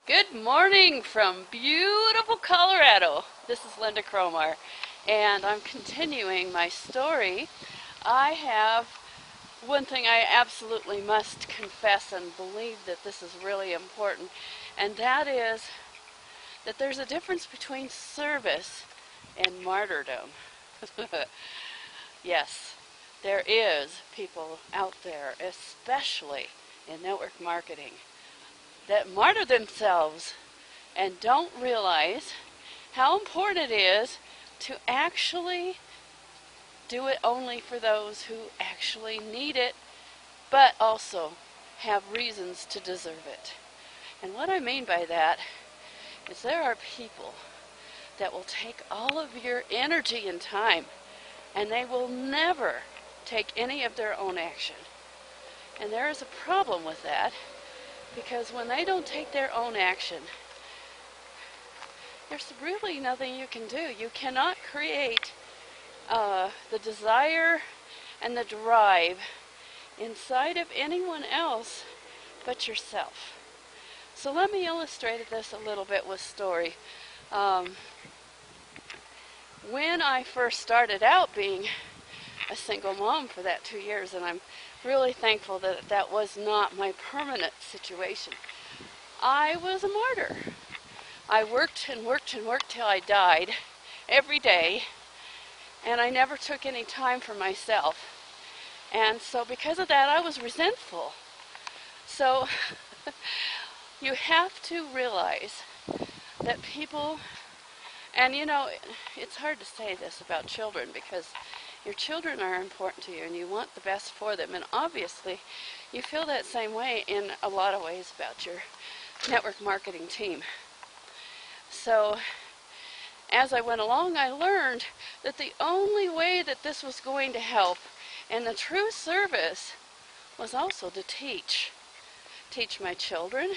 Good morning from beautiful Colorado. This is Lynda Cromar, and I'm continuing my story. I have one thing I absolutely must confess and believe that this is really important, and that is that there's a difference between service and martyrdom. Yes, there is people out there, especially in network marketing, that martyr themselves and don't realize how important it is to actually do it only for those who actually need it, but also have reasons to deserve it. And what I mean by that is there are people that will take all of your energy and time, and they will never take any of their own action. And there is a problem with that, because when they don't take their own action, there's really nothing you can do. You cannot create the desire and the drive inside of anyone else but yourself. So let me illustrate this a little bit with story. When I first started out being a single mom for that 2 years, and I'm really thankful that that was not my permanent situation, I was a martyr. I worked and worked and worked till I died every day, and I never took any time for myself. And so because of that, I was resentful. So you have to realize that people, and you know, it's hard to say this about children because your children are important to you and you want the best for them, and obviously you feel that same way in a lot of ways about your network marketing team. So as I went along, I learned that the only way that this was going to help and the true service was also to teach my children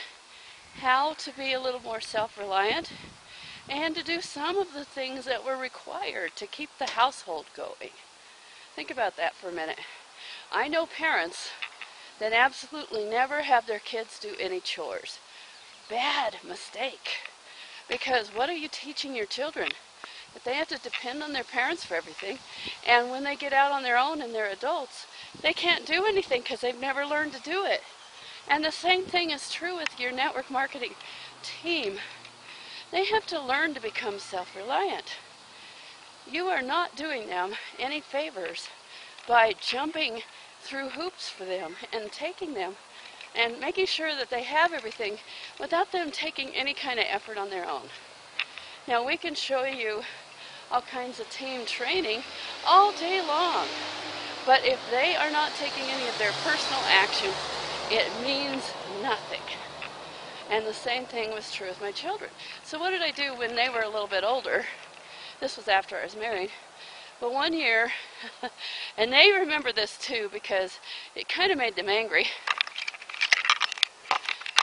how to be a little more self-reliant and to do some of the things that were required to keep the household going. Think about that for a minute. I know parents that absolutely never have their kids do any chores. Bad mistake. Because what are you teaching your children? That they have to depend on their parents for everything, and when they get out on their own and they're adults, they can't do anything because they've never learned to do it. And the same thing is true with your network marketing team. They have to learn to become self-reliant. You are not doing them any favors by jumping through hoops for them and taking them and making sure that they have everything without them taking any kind of effort on their own. Now, we can show you all kinds of team training all day long, but if they are not taking any of their personal action, it means nothing. And the same thing was true with my children. So what did I do when they were a little bit older? This was after I was married. But one year, and they remember this too because it kind of made them angry.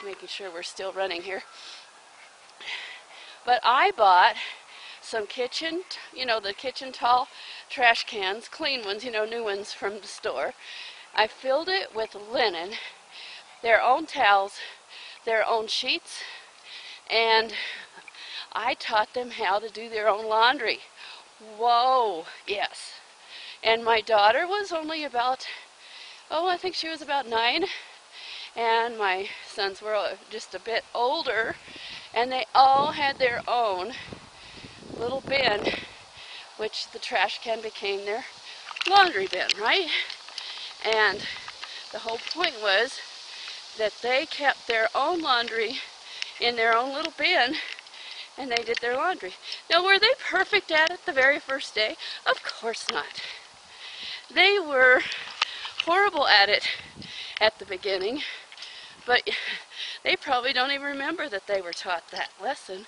Making sure we're still running here. But I bought some kitchen, the kitchen tall trash cans, clean ones, new ones from the store. I filled it with linen, their own towels, their own sheets, and I taught them how to do their own laundry. Whoa, yes. And my daughter was only about, I think she was about 9. And my sons were just a bit older, and they all had their own little bin, which the trash can became their laundry bin, right? And the whole point was that they kept their own laundry in their own little bin, and they did their laundry. Now, were they perfect at it the very first day? Of course not. They were horrible at it at the beginning, but they probably don't even remember that they were taught that lesson.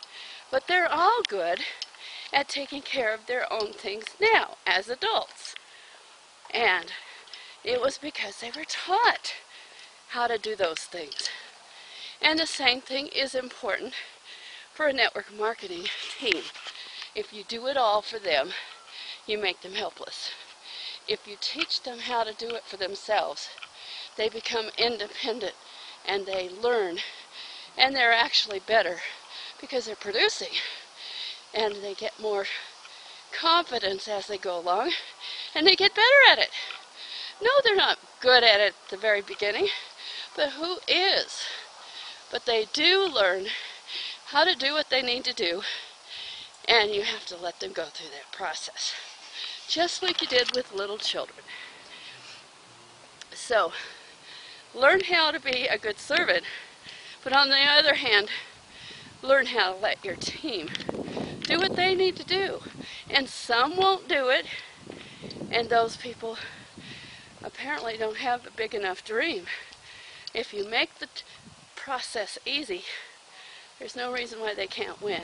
But they're all good at taking care of their own things now as adults. And it was because they were taught how to do those things. And the same thing is important for a network marketing team. If you do it all for them, you make them helpless. If you teach them how to do it for themselves, they become independent and they learn and they're actually better because they're producing, and they get more confidence as they go along, and they get better at it. No, they're not good at it at the very beginning, but who is? But they do learn how to do what they need to do, and you have to let them go through that process, just like you did with little children. So, learn how to be a good servant, but on the other hand, learn how to let your team do what they need to do. And some won't do it, and those people apparently don't have a big enough dream. If you make the process easy, there's no reason why they can't win.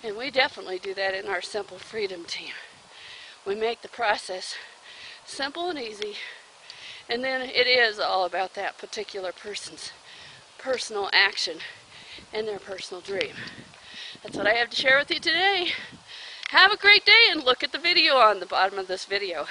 And we definitely do that in our Simple Freedom team. We make the process simple and easy, and then it is all about that particular person's personal action and their personal dream. That's what I have to share with you today. Have a great day, and look at the video on the bottom of this video.